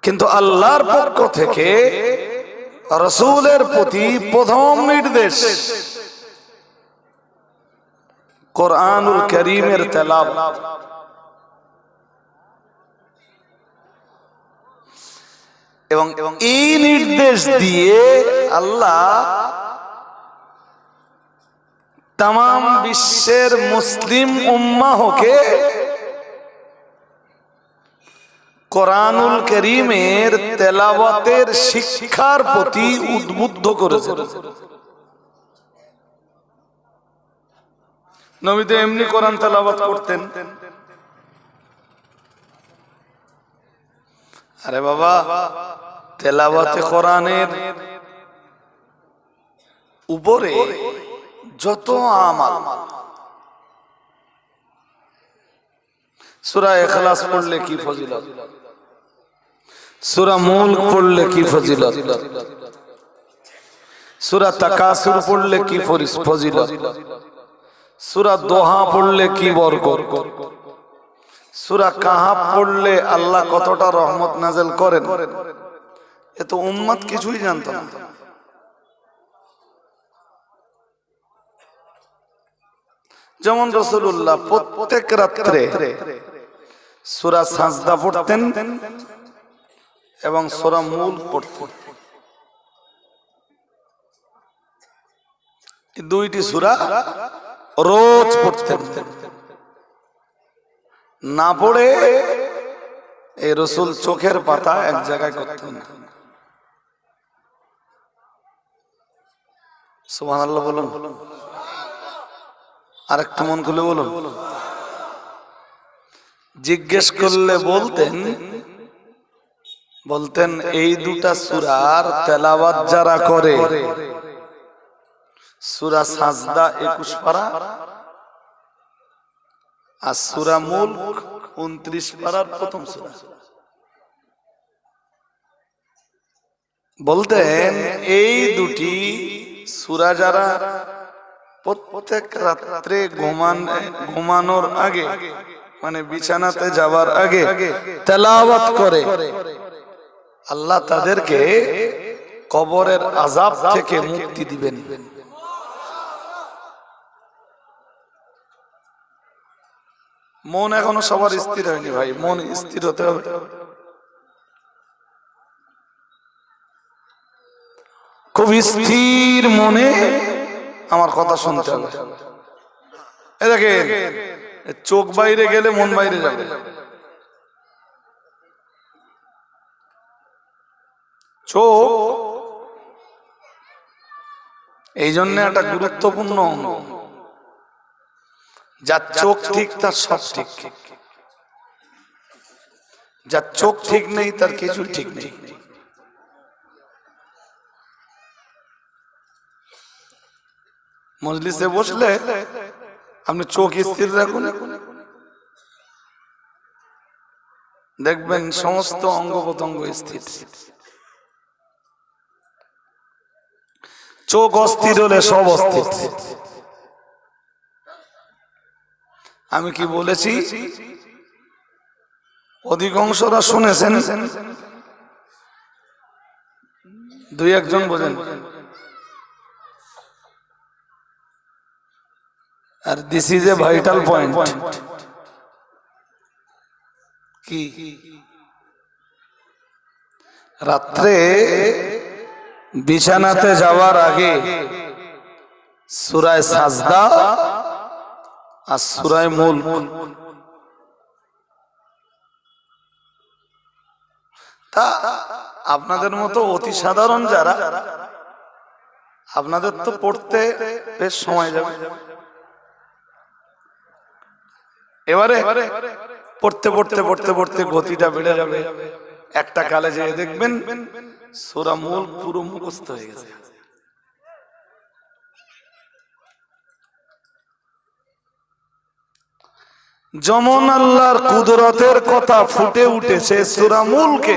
কিন্তু আল্লাহর পক্ষ থেকে রাসূলের প্রতি প্রথম নির্দেশ কোরআনুল কারীমের তেলাওয়াত। এবং এই নির্দেশ দিয়ে আল্লাহ तमाम বিশ্বের মুসলিম উম্মাহকে কোরআনুল কারীমের তেলাওয়াতের শিক্ষার প্রতি উদ্বুদ্ধ করেছেন। নবী তো এমনি কোরআন তেলাওয়াত করতেন। আরে বাবা, তেলাওয়াতে কোরআনের উপরে যত আমাল, সূরা ইখলাস পড়লে কি ফজিলত, সূরা মুলক পড়লে কি ফজিলত, সূরা তাকাসুর পড়লে কি ফজিলত, সূরা দোহা পড়লে কি বরকত, সূরা কাহাফ পড়লে আল্লাহ কতটা রহমত নাযিল করেন, এ তো উম্মত কিছুই জানত না। যেমন রাসূলুল্লাহ প্রত্যেক রাত্রে সূরা সাজদা পড়তেন এবং সূরা মুলক পড়তেন। এই দুইটি সূরা রোজ পড়তেন। না পড়ে এই রাসূল চোখের পাতা এক জায়গায় করতেন না। সুবহানাল্লাহ বলুন, আরেকটু মন খুলে বলুন। জিজ্ঞেস করলে বলতেন এই দুটা সূরার তেলাওয়াত যারা করে, সূরা সাজদা 21 পারা আর সূরা মুলক 29 পারার প্রথম সূরা, বলতেন এই দুটি সূরা যারা প্রত্যেক রাত্রে ঘুমানোর আগে, মানে বিছানাতে যাওয়ার আগে তেলাওয়াত করে, আল্লাহ তাদেরকে কবরের আযাব থেকে মুক্তি দিবেন। মন এখনো সবার স্থির হয়নি ভাই, মন স্থির হতে হবে। খুব স্থির মনে আমার কথা শুনতে হবে। এই দেখেন, চোখ বাইরে গেলে মন বাইরে যাবে। চোখ এই জন্য একটা গুরুত্বপূর্ণ অঙ্গ। যার চোখ ঠিক তার সব ঠিক, যার চোখ ঠিক নেই তার কিছু ঠিক নেই। মজলিসে বসলে আপনি চোখ স্থির রাখুন, দেখবেন সমস্ত অঙ্গ প্রত্যঙ্গ স্থির। চোখ অস্থির হলে সব অস্থির। আমি কি বলেছি অধিকাংশরা শুনেছেন, দুই একজন বোঝেন। আর this is a vital point. কি রাত্রে বিছানাতে যাওয়ার আগে সূরা সাজদা আর সূরা মুলক, তা আপনাদের মতো অতি সাধারণ যারা, আপনাদের তো পড়তে বেশ সময় যাবে। এবারে পড়তে পড়তে পড়তে পড়তে গতিটা বেড়ে যাবে। একটা কালে যেয়ে দেখবেন সূরা মুলক পুরো মুখস্থ হয়ে গেছে। যেমন আল্লাহর কুদরতের কথা ফুটে উঠেছে সূরা মুলকে,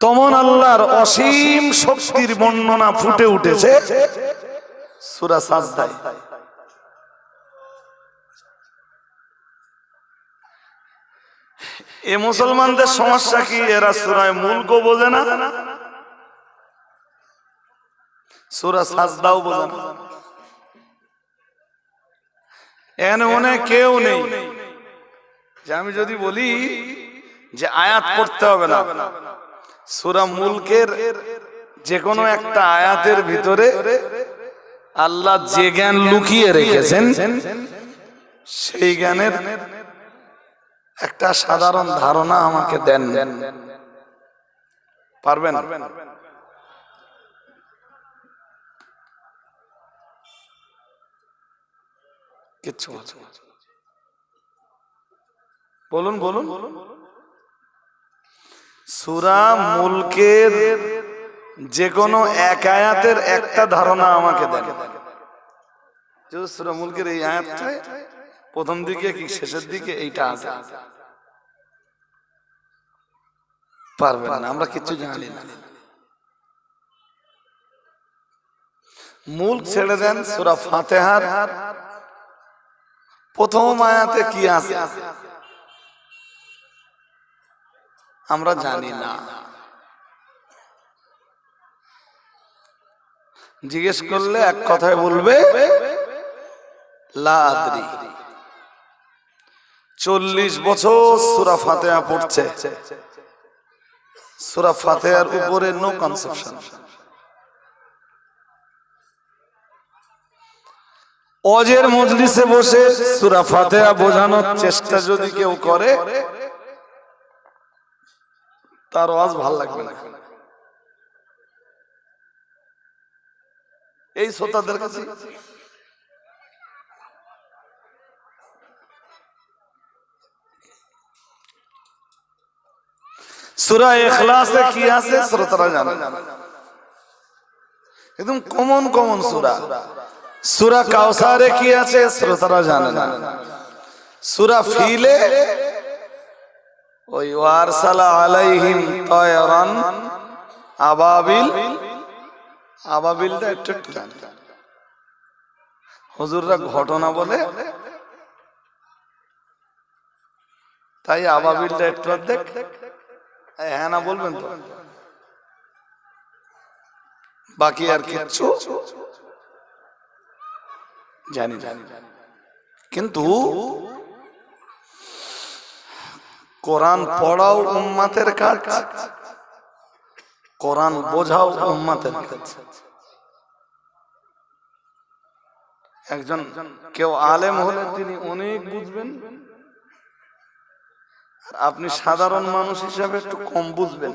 তেমন আল্লাহর অসীম শক্তির বর্ণনা ফুটে উঠেছে সূরা সাজদায়। এ মুসলমানদের সমস্যা কি, এরা সূরা মুলক বোঝে না, সূরা সাজদাও বোঝে না। এখানে মনে কেউ নেই যে আমি যদি বলি যে আয়াত পড়তে হবে না, সূরা মুলকের যে কোনো একটা আয়াতের ভিতরে আল্লাহ যে জ্ঞান লুকিয়ে রেখেছেন সেই জ্ঞানের একটা সাধারণ ধারণা আমাকে দেন, পারবেন? কিচ্ছু বলুন বলুন। সূরা মুলকের যে কোনো এক আয়াতের একটা ধারণা আমাকে দেন। সূরা মুলকের এই আয়াতটা প্রথম দিকে কি শেষের দিকে এইটা আছে, পারবেন না, আমরা কিচ্ছু জানি না। মুলক ছেড়ে দেন, সূরা ফাতিহার প্রথম আয়াতে কি আছে আমরা জানি না। জিজ্ঞেস করলে এক কথায় বলবে লা আদরি। 40 বছর সূরা ফাতিহা পড়ছে, সূরা ফাতিহার উপরে নো কনসেপশন। ওয়াজের মজলিসে বসে সূরা ফাতিহা বোঝানোর চেষ্টা যদি কেউ করে তার ওয়াজ ভালো লাগবে না। এই শ্রোতাদের কাছে সূরা ইখলাসে কি আছে শ্রোতারা জানে, একদম কমন কমন সূরা। সূরা কাউসারে কি আছে শ্রোতারা জানে না। সূরা ফিলে ওই ওয়ারসালা আলাইহিম তায়রান আবাবিল, আবাবিলটা একটু একটু জানে। হুজুররা ঘটনা বলে তাই আবাবিলটা একটু দেখ, হ্যাঁ না বলবেন তো, বাকি আর কিচ্ছু জানি জানি। কিন্তু কোরআন পড়াও উম্মতের কাজ, কোরআন বোঝাও উম্মতের কাজ। একজন কেউ আলেম হলে তিনি অনেক বুঝবেন, আর আপনি সাধারণ মানুষ হিসাবে একটু কম বুঝবেন,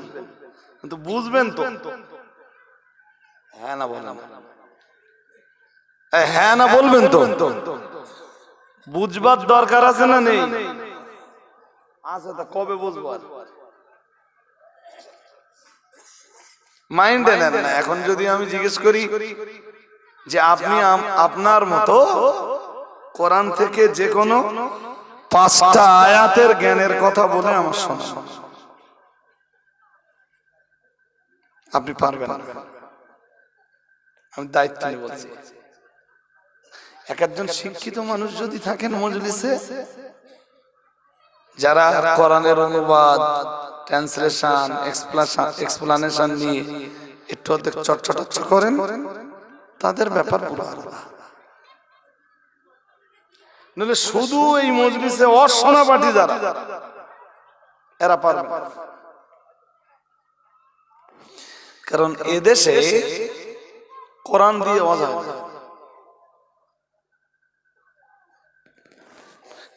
কিন্তু বুঝবেন তো। হ্যাঁ না বলেন, হ্যাঁ না বলবেন তো। বুঝবার দরকার আছে না নেই? আছে, তা কবে বুঝবো? মাইন্ডে নেন না। এখন যদি আমি জিজ্ঞেস করি যে আপনি আপনার মতো কোরআন থেকে যে কোনো 5টা আয়াতের জ্ঞানের কথা বলে আমার শোনান, আপনি পারবেন না। আমি দায়িত্ব নিয়ে বলছি, একজন শিক্ষিত মানুষ যদি থাকেন মজলিসে, যারা কোরআনের অনুবাদ, ট্রান্সলেশন, এক্সপ্লানেশন নিয়ে একটু অর্ধেক চর্চা করেন, তাদের ব্যাপার পুরো আলাদা। নইলে শুধু এই মজলিসে অশোনাপাটি যারা, এরা পারবে না। কারণ এদেশে কোরআন দিয়ে অজায়,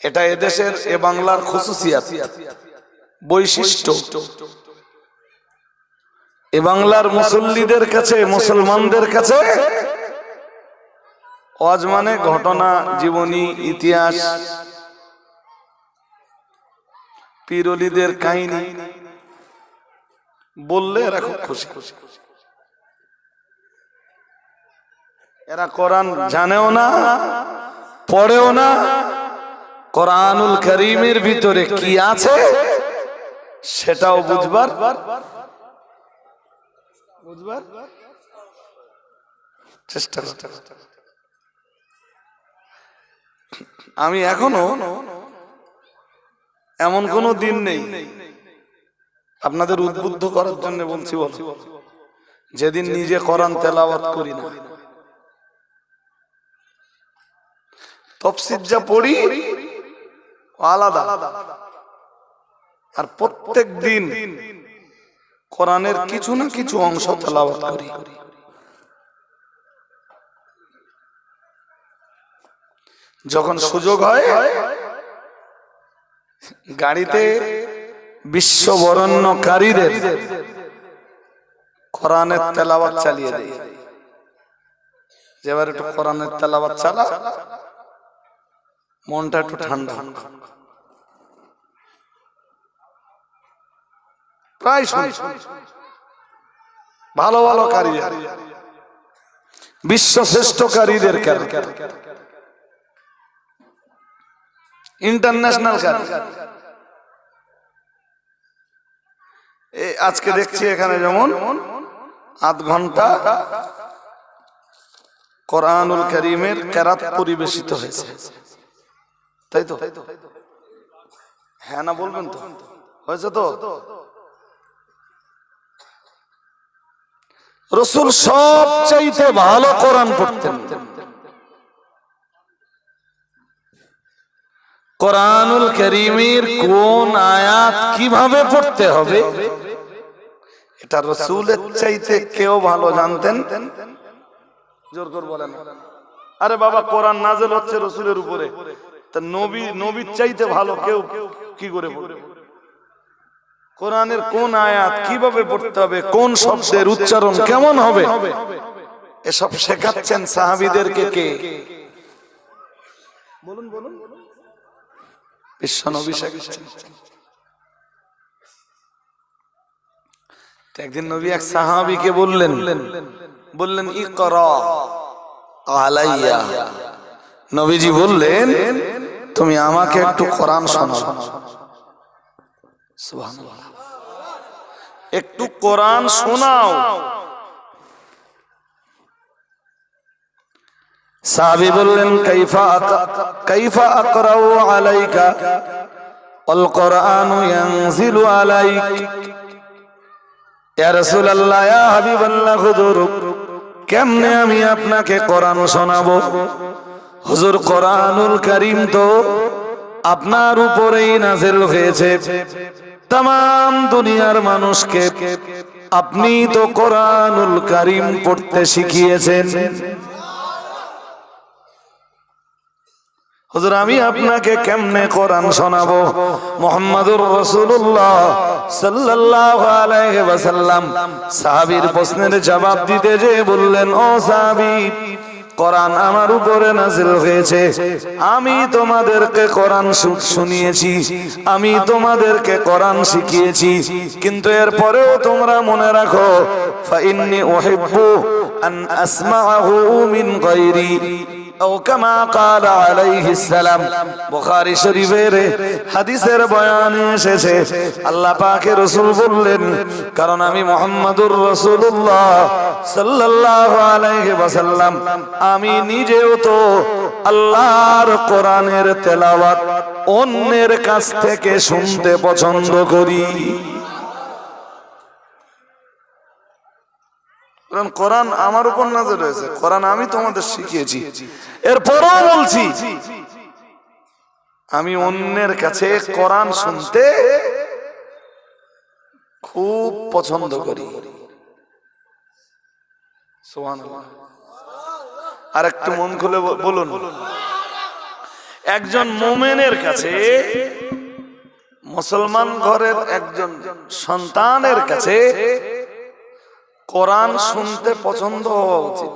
এটা এদেশের এ বাংলার খুসুসিয়াত, বৈশিষ্ট্য। এ বাংলার মুসল্লিদের কাছে, মুসলমানদের কাছে ওয়াজ মানে ঘটনা, জীবনী, ইতিহাস, পীর ওলিদের কাহিনী বললে এরা খুব খুশি। এরা কোরআন জানেও না, পড়েও না, কোরআনুল কারীমের ভিতরে কি আছে সেটাও বুঝবার চেষ্টা করতে। আমি এখনো এমন কোনো দিন নেই, আপনাদের উদ্বুদ্ধ করার জন্য বলছি, যেদিন নিজে কোরআন তেলাওয়াত করি না। তাফসীর যা পড়ি আলাদা, আর প্রত্যেক দিন কোরআনের কিছু না কিছু অংশ তেলাওয়াত করি। যখন সুযোগ হয় গাড়িতে বিশ্ববরণ্যকারীদের কোরআনের তেলাওয়াত চালিয়ে দেই, যেবার একটু কোরআনের তেলাওয়াত চালা, মনটা একটু ঠান্ডা। প্রায় ভালো ভালো কারি, বিশ্ব শ্রেষ্ঠ কারীদের, ইন্টারন্যাশনাল কারি। আজকে দেখছি এখানে যেমন আধ ঘন্টা কোরআনুল কারীমের কেরাত পরিবেশিত হয়েছে, তাই তো? হ্যাঁ না বলবেন তো? হয়েছে তো? রাসূল সবচাইতে ভালো কোরআন পড়তেন। কোরআনুল কারীমের কোন আয়াত কিভাবে পড়তে হবে এটা রাসূলের চাইতে কেউ ভালো জানতেন? জোর করে বলেন। আরে বাবা, কোরআন নাযিল হচ্ছে রাসূলের উপরে, তা নবীর চাইতে ভালো কেউ কি করে পড়বে? কোরআনের কোন আয়াত কিভাবে পড়তে হবে, কোন শব্দের উচ্চারণ কেমন হবে, এসব শেখাচ্ছেন সাহাবীদেরকে কে? বলুন বলুন। বিশ্বনবী শেখাচ্ছেন। একদিন নবী এক সাহাবীকে বললেন ইকরা আলাইয়া, নবীজি বললেন তুমি আমাকে একটু কোরআন শোনাও। সুবহানাল্লাহ, একটু কোরআন শোনাও। সাহাবী বললেন কাইফা আকরাউ আলাইকা আল কোরআনু ইয়ানজিলু আলাইক। ইয়া রাসূলুল্লাহ, ইয়া হাবিবাল্লাহ, হুজুর কেমনে আমি আপনাকে কোরআন শোনাবো? হুজুর, কোরআনুল কারীম তো আপনার উপরেই নাযিল হয়েছে, तमाम দুনিয়ার মানুষকে আপনি তো কোরআনুল কারীম পড়তে শিখিয়েছেন। হুজুর, আমি আপনাকে কেমনে কোরআন শোনাবো? মুহাম্মাদুর রাসূলুল্লাহ সাল্লাল্লাহু আলাইহি ওয়াসাল্লাম সাহাবীর প্রশ্নের জবাব দিতে যে বললেন, ও সাহাবী, কোরআন আমার উপরে নাযিল হয়েছে, আমি তোমাদেরকে কোরআন শুনিয়েছি, আমি তোমাদেরকে কোরআন শিখিয়েছি, কিন্তু এরপরেও তোমরা মনে রাখো ফাইন্নী উহিব্বু আন আসমাআহু মিন গায়রি আও কামা ক্বালা আলাইহিস সালাম। বুখারী শরীফের হাদিসের বয়ানে এসেছে আল্লাহ পাকের রাসূল বললেন, কারণ আমি মুহাম্মাদুর রাসূলুল্লাহ সাল্লাল্লাহু আলাইহি ওয়াসাল্লাম আমি নিজেও তো আল্লাহর কোরআনের তেলাওয়াত অন্যের কাছ থেকে শুনতে পছন্দ করি। কোরআন আমার উপর নাযিল হয়েছে, কোরআন আমি তোমাদের শিখিয়েছি, এরপরও বলছি আমি অন্যের কাছে কোরআন শুনতে খুব পছন্দ করি। সুবহানাল্লাহ। আর একটু মন খুলে বলুন, একজন মুমিনের কাছে, মুসলমান ঘরের একজন সন্তানের কাছে কোরআন শুনতে পছন্দ হওয়া উচিত।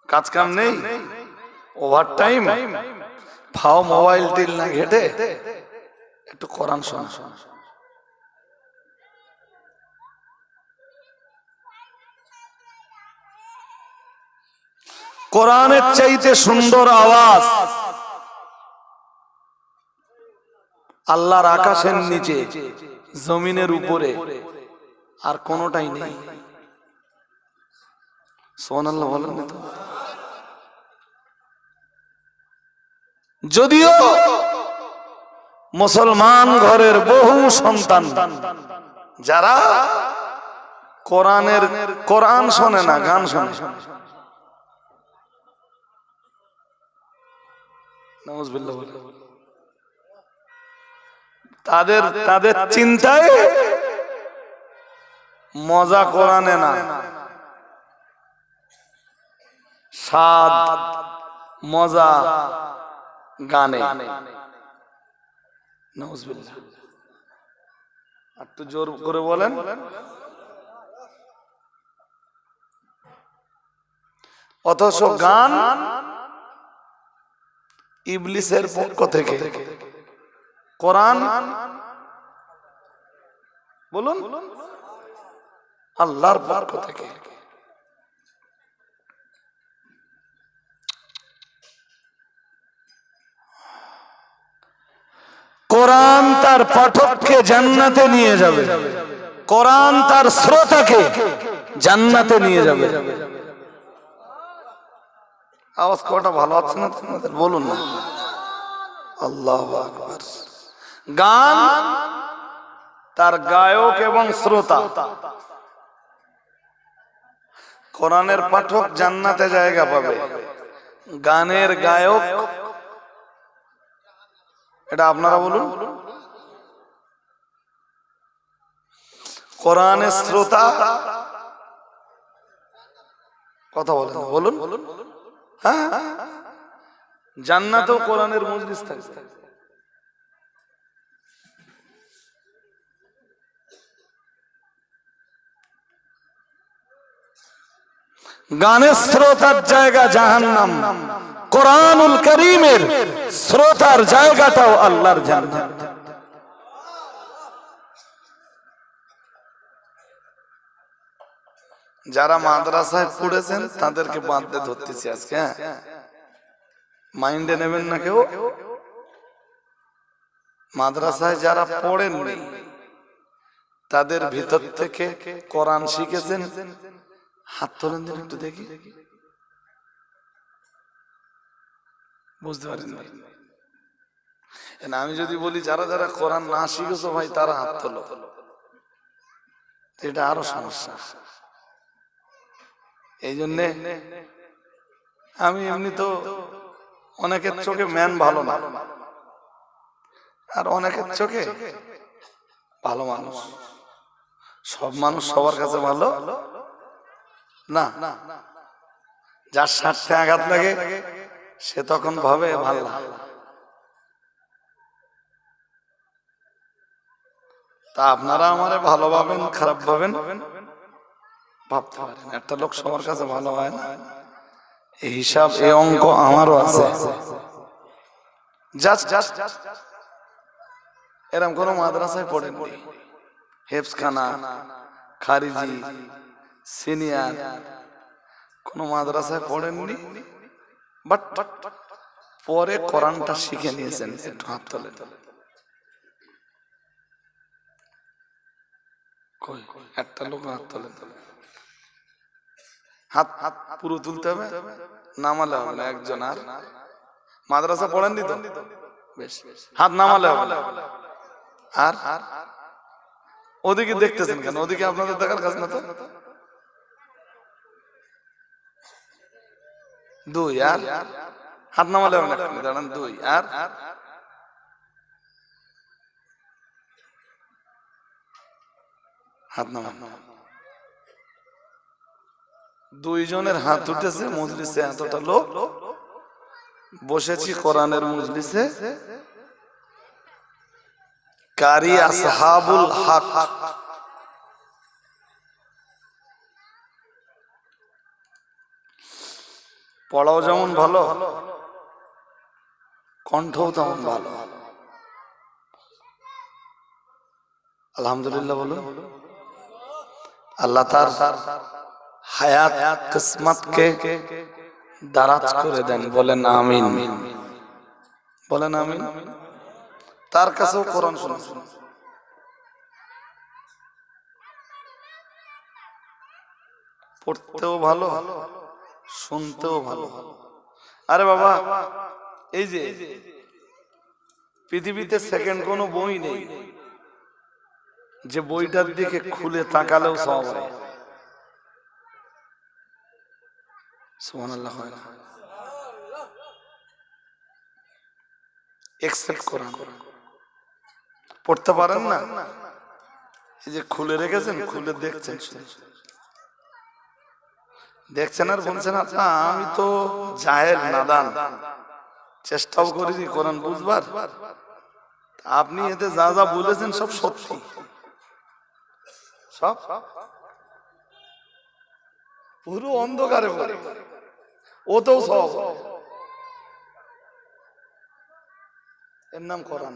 কাজ কাম নেই, ওভার টাইম, ফাও মোবাইল টিল না ঘেটে একটু কোরআন শোনা। কোরআনের চাইতে সুন্দর আওয়াজ আল্লাহর আকাশের নিচে, জমিনের উপরে আর কোনটাই নেই। সুবহানাল্লাহ বলেন না তো? যদিও মুসলমান ঘরের বহু সন্তান যারা কোরআন শোনে না, গান শোনে। তাদের চিন্তায় মজা কোরআনে না, স্বাদ মজা গানে। নাউজুবিল্লাহ। একটু জোর করে বলেন। অথচ গান ইবলিসের পক্ষ থেকে, কোরআন বলুন আল্লাহর পক্ষ থেকে। কোরআন তার পাঠককে জান্নাতে নিয়ে যাবে, কোরআন তার শ্রোতাকে জান্নাতে নিয়ে যাবে। আওয়াজ কটা ভালো আছে না তোমাদের? বলুন না। আল্লাহু আকবার। গান তার গায়ক এবং শ্রোতা, কোরআনের পাঠক জান্নাতে জায়গা পাবে, গানের গায়ক এটা আপনারা বলুন। কোরআনের শ্রোতা কথা বলেন, বলুন। হ্যাঁ, জান্নাতেও কোরআনের মজলিস থাকবে। গানের শ্রোতার জায়গা জাহান্নাম, কোরআনুল কারীমের শ্রোতার জায়গাটাও আল্লাহর জান্নাত। যারা মাদ্রাসায় পড়েছেন তাদেরকে বাঁধতে ধরতেছি আজকে, হ্যাঁ, মাইন্ডে নেবেন না কেউ। মাদ্রাসায় যারা পড়েননি তাদের ভিতর থেকে কোরআন শিখেছেন, হাত তোলেন দিন একটু দেখি। বুঝতে পারেন না? আমি যদি বলি যারা যারা কোরআন না শিখেছো ভাই তারা হাত তোলো, এটা আরো সমস্যা। এই জন্যে আমি এমনি তো অনেকের চোখে ম্যান ভালো না, আর অনেকের চোখে ভালো মানুষ। সব মানুষ সবার কাছে ভালো না। যার স্বার্থে আঘাত লাগে সে তখন ভাবে ভালো। তা আপনারা আমারে ভালো ভাবেন খারাপ ভাবেন ভাবতে পারেন, একটা লোক সবার কাছে ভালো হয় না, এই হিসাব এই অঙ্ক আমারও আছে। এরকম কোন মাদ্রাসায় পড়েননি, হেফজখানা, খারিজি, সিনিয়র কোন মাদ্রাসায় পড়েননি, বাট পরে কোরআনটা শিখে নিয়েছেন। একটু হাত তোলেন। একটা লোক হাত তোলেন। হাত পুরো তুলতে হবে, নামালে হবে না। একজন আর মাদ্রাসা পড়েননি তো? বেশ, হাত নামালে হবে না। আর ওদিকে দেখতেছেন কেন? ওদিকে আপনাদের দেখার কাজ না তো? দুই, আর হাত নামালে হবে না, দাঁড়ান। দুই, আর হাত নামান। দুইজনের হাত উঠেছে মজলিসে, এতটা লোক বসেছি কোরআনের মজলিসে। কারি আসহাবুল হক, পড়াও যেমন ভালো, কণ্ঠও তেমন ভালো। আলহামদুলিল্লাহ বলুন। আল্লাহ তার হায়াত কিসমতকে দারাজ করে দেন, বলেন আমিন, বলেন আমিন। তার কাছেও কোরআন শুনেছেন, পড়তেও ভালো, শুনতেও ভালো। আরে বাবা, এই যে পৃথিবীতে সেকেন্ড কোনো বই নেই যে বইটার দিকে খুলে তাকালেও সওয়াব হয়। সুবহানাল্লাহ হয় না? এক্সেপ্ট কোরআন পড়তে পারেন না, এই যে খুলে রেখেছেন, খুলে দেখছেন, দেখছেন আর বলছেন না আমি তো জাহেল নাদান, চেষ্টাও করিনি কোরআন বুঝবার। আপনি এতে যা যা বলেছেন সব সত্যি, সব পুরো অন্ধকারে পড়ে, ওতেও সব। এর নাম কোরআন।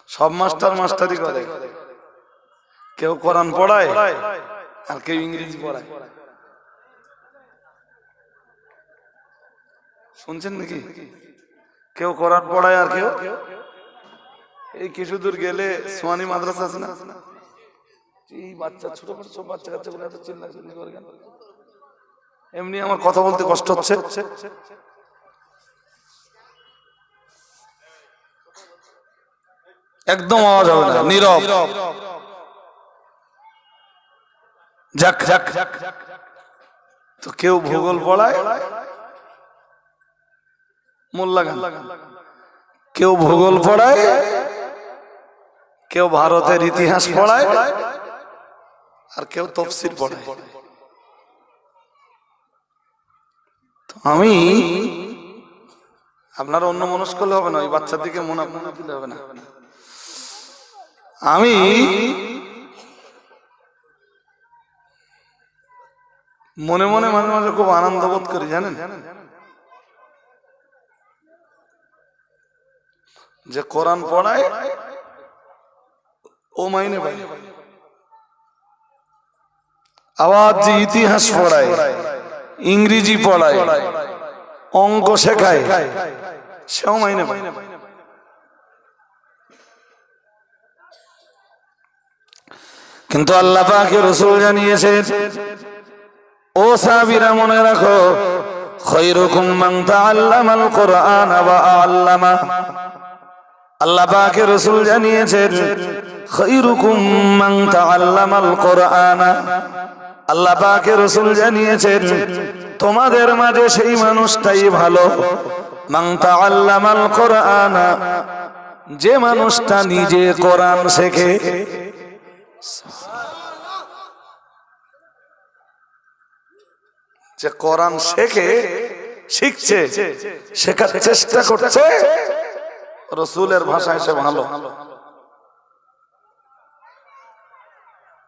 সব মাস্টার মাস্টারি করে, কেউ কোরআন পড়ায় আর কেউ ইংরেজি পড়ায়। শুনছেন নাকি? কেউ কোরআন পড়ায় আর কেউ এই কিছু দূর গেলে সোয়ানি মাদ্রাসা আছে না, এই বাচ্চা ছোট ছোট সব বাচ্চা কাচ্চা গুলো এত চিল্লাচিল্লি করে কেন? এমনি আমার কথা বলতে কষ্ট হচ্ছে। একদম আওয়াজ হবে না, নীরব। যাক তো কেউ ভূগোল পড়ায় মোল্লা গান, কেউ ভূগোল পড়ায়, কেউ ভারতের ইতিহাস পড়ায়, আর কেউ তফসির পড়ায়। আমি আপনারা অন্য মনস্ক হলে হবে না, ওই বাচ্চার দিকে মনে দিলে হবে না। আমি মনে মনে মাঝে মাঝে খুব আনন্দ বোধ করি, জানেন, যে কোরআন পড়ায় ও মাইনে পায়, আবার যে ইতিহাস পড়ায়, ইংরেজি পড়ায়, অঙ্ক শেখায়, সেও মাইনে পায়। কিন্তু আল্লাহ পাকের রাসূল জানিয়েছেন, ও সাহাবীরা মনে রাখো, খায়রুকুম মান তাআল্লামাল কুরআন ওয়া আল্লামা। আল্লাহ পাকের রাসূল জানিয়েছেন, খায়রুকুম মান তাআল্লামাল কুরআন। আল্লাহ পাকের রাসূল জানিয়েছেন, তোমাদের মাঝে সেই মানুষটাই ভালো, মান তাআল্লামাল কুরআন, যে মানুষটা নিজে কোরআন শেখে। যে কোরআন শেখে, শিখছে, শেখার চেষ্টা করছে, রাসূলের ভাষায় সে ভালো।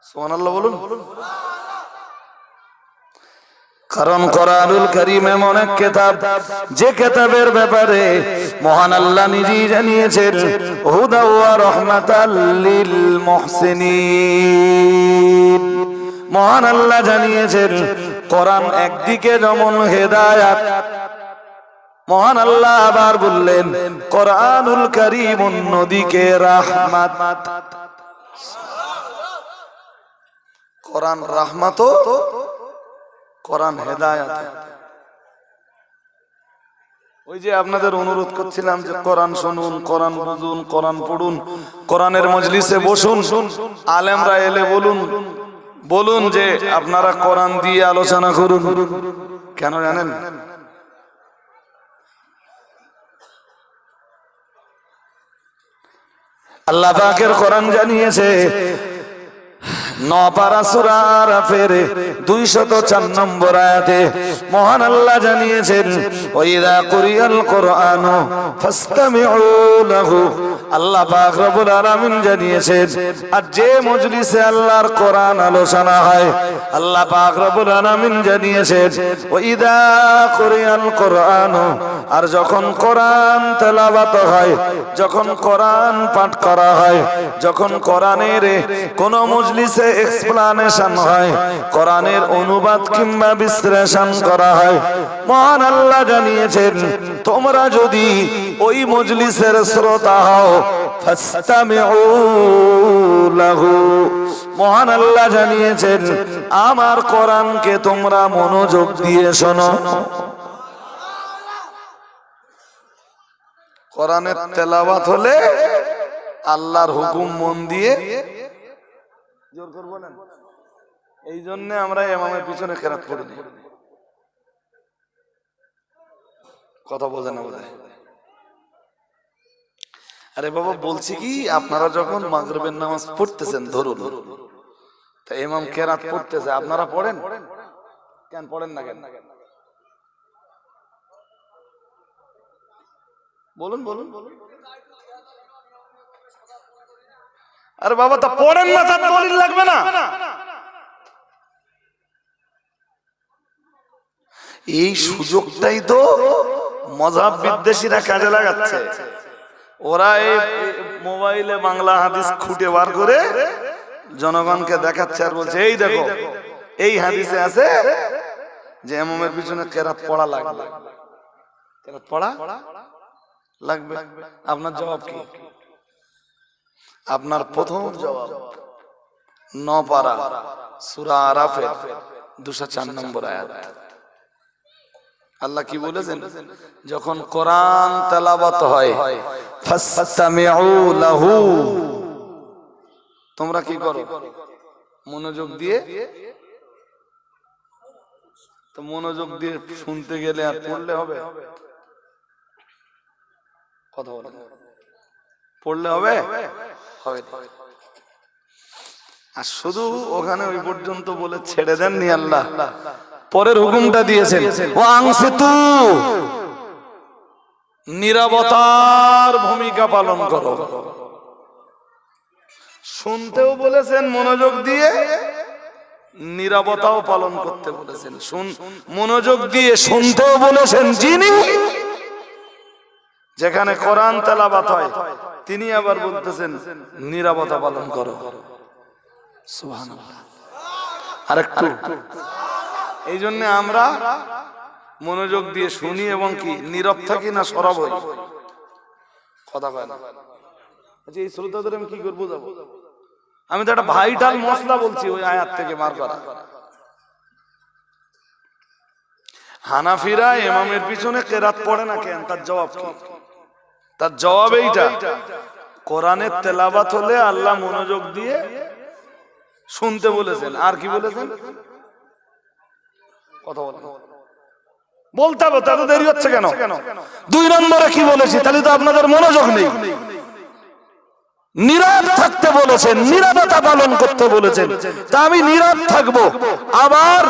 সুবহানাল্লাহ বলুন। কারণ কোরআনুল কারীম এমন এক কিতাব, যে কিতাবের ব্যাপারে মহান আল্লাহ নিজেই জানিয়েছেন, হুদা ওয়া রাহমাতাল লিল মুহসিনিন। মহান আল্লাহ জানিয়েছেন, কোরআন একদিকে যেমন হেদায়েত, মহান আল্লাহ আবার বললেন কোরআনুল কারীম অন্যদিকে রাহমাত। কোরআন রাহমাত, কোরআন হেদায়েত। ওই যে আপনাদের অনুরোধ করছিলাম যে কোরআন শুনুন, কোরআন বুঝুন, কোরআন পড়ুন, কোরআনের মজলিসে বসুন, আলেমরা এলে বলুন যে আপনারা কোরআন দিয়ে আলোচনা করুন। কেন জানেন? আল্লাহ পাকের কোরআন জানিয়েছে, 9 পারা সূরা আরাফের 204 নম্বর আয়াতে মহান আল্লাহ জানিয়েছেন, ওয়াইদা কুরিয়াল কুরআনু ফাসতামিউ লাহু। আল্লাহ পাক রব্বুল আলামিন জানিয়েছেন, আর যে মজলিসে আল্লাহর কোরআন আলোচনা হয়, আল্লাহ পাক রব্বুল আলামিন জানিয়েছেন, ওয়াইদা কুরিয়াল কুরআনু, আর যখন কোরআন তেলাওয়াত হয়, যখন কোরআন পাঠ করা হয়, যখন কোরআনের কোন মজলিসে এক্সপ্লানেশন হয়, কোরআনের অনুবাদ কিংবা বিশ্লেষণ করা হয়। মহান আল্লাহ জানিয়েছেন, তোমরা যদি ওই মজলিসের শ্রোতা হও ফাসতামিউ লাহু, মহান আল্লাহ জানিয়েছেন আমার কোরআনকে তোমরা মনোযোগ দিয়ে শোনো। কোরআনের তেলাওয়াত হলে আল্লাহর হুকুম মন দিয়ে জোর করে বলেন। এই জন্য আমরা ইমামের পিছনে কেরাত পড়ি না। কথা বোঝে না বোধহয়? আরে বাবা বলছি কি, আপনারা যখন মাগরিবের নামাজ পড়তেছেন ধরুন, তা ইমাম কেরাত পড়তেছে, আপনারা পড়েন কেন? পড়েন না কেন? বলুন বলুন বলুন। আরে বাবা তা পড়েন না, তার দলিল লাগবে না? এই সুযোগটাই তো মযহাব বিদ্বেষীরা কাজে লাগাচ্ছে। ওরা এই মোবাইলে বাংলা হাদিস খুঁটে বার করে জনগণকে দেখাচ্ছে আর বলছে এই দেখো এই হাদিসে আছে যে ইমামের পিছনে কেরাত পড়া লাগবে। কেরাত পড়া লাগবে। আপনার জবাব কি? আপনার প্রথম জবাব 9 পারা সূরা আরাফের 204 নম্বর আয়াত। আল্লাহ কি বলেছেন? যখন কোরআন তেলাওয়াত হয় ফাসতামিউ লাহু, তোমরা কি করো? মনোযোগ দিয়ে। তো মনোযোগ দিয়ে শুনতে গেলে আর পড়লে হবে? কথা বলেন, পড়লে হবে? হবে। আর শুধু ওখানে ওই পর্যন্ত বলে ছেড়ে দেননি আল্লাহ, পরের হুকুমটা দিয়েছেন ওয়াংসিতু, নীরবতার ভূমিকা পালন করো। শুনতেও বলেছেন মনোযোগ দিয়ে, নীরবতাও পালন করতে বলেছেন। মনোযোগ দিয়ে শুনতেও বলেছেন যিনি, যেখানে কোরআন তেলাওয়াত হয় তিনি আবার বলতেছেন নীরবতা পালন করো। সুবহানাল্লাহ। আরেকটু, এই জন্য আমরা মনোযোগ দিয়ে শুনি এবং কি নীরব থাকি না সরব হই। কথা কয় না? আচ্ছা এই শ্রোতাদের আমি কি করবো যাবো? আমি তো একটা ভাইটাল মশলা বলছি ওই আয়াত থেকে মার করা। হানাফিরা ইমামের পিছনে কেরাত পড়ে না কেন? তার জবাব কি? তার জবাব এইটা, কোরআনের তেলাওয়াত হলে আল্লাহ মনোযোগ দিয়ে শুনতে বলেছেন। আর কি বলেছেন? কথা বলেন। বলতে হবে, এত দেরি হচ্ছে কেন? 2 নম্বরে কি বলেছি? তাহলে তো আপনাদের মনোযোগ নেই। নীরব থাকতে বলেছেন, নীরবতা পালন করতে বলেছেন। তা আমি নীরব থাকবো, আবার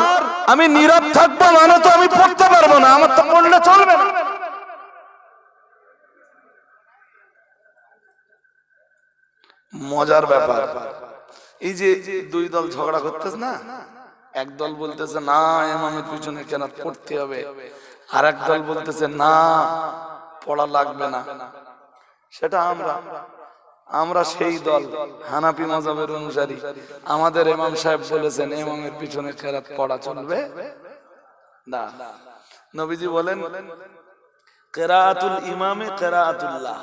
আমি নীরব থাকবো মানে তো আমি পড়তে পারবো না, আমার তো পড়লে চলবে না। মজার ব্যাপার, এই যে 2 দল ঝগড়া করতেছে না, এক দল বলতেছে না ইমামের পিছনে কেন পড়তে হবে, আর এক দল বলতেছে না পড়া লাগবে না। সেটা আমরা সেই দল হানাফি মাযহাবের অনুসারী। আমাদের ইমাম সাহেব বলেছেন ইমামের পিছনে কেরাত পড়া চলবে না। নবীজি বলেন কিরাআতুল ইমামে কিরাআতুল্লাহ,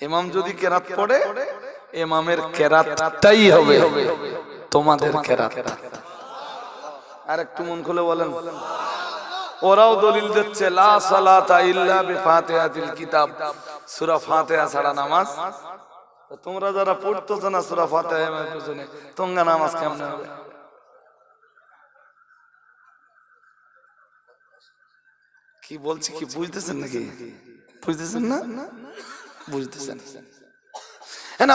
ইমাম যদি কেরাত পড়ে ইমামের কেরাতটাই হবে তোমাদের কেরাত। আর একটু মন খুলে বলেন। ওরাও দলিল দিচ্ছে লা সালাতা ইল্লা বিফাতিহাতিল কিতাব, সূরা ফাতিহা ছাড়া নামাজ। তোমরা যারা পড়তেছ না সূরা ফাতিহা এর পিছনে, তোমরা নামাজ কেমনে হবে? কি বলছি কি বুঝতেছেন নাকি? বুঝতেছেন না? বুঝতেছেন?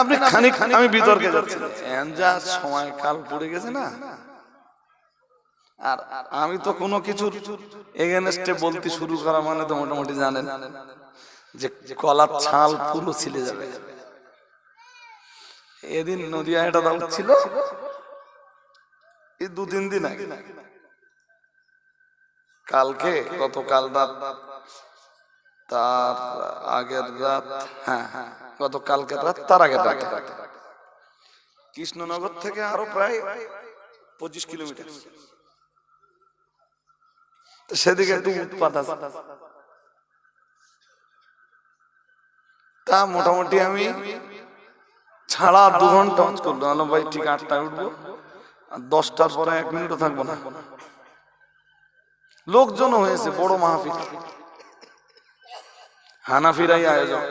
আপনি খানিক, আমি বিতর্কে যাচ্ছি, যা সময় কাল পড়ে গেছে না, আর আমি তো কোনো কিছুর এগেনস্টে বলতে শুরু করা মানে তো মোটামুটি জানেন যে কলার ছাল পুরো ছিলে যাবে। এদিন নদিয়া একটা দাম ছিল, এই 2-3 দিন আগে, কালকে গতকাল রাত, তার আগের রাত, হ্যাঁ গতকালকে রাত, তার আগের রাত কৃষ্ণনগর থেকে আরো প্রায় 25 কিলোমিটার, সেদিকে একটু উৎপাত আছে। তা মোটামুটি আমি ছাড়া 2 ঘন্টা করলাম। ভাই ঠিক 8টায় উঠবো, আর 10টার পরে 1 মিনিটও থাকবো না। লোকজন হয়েছে, বড় মাহফিল, হানাফিরাই আয়োজন।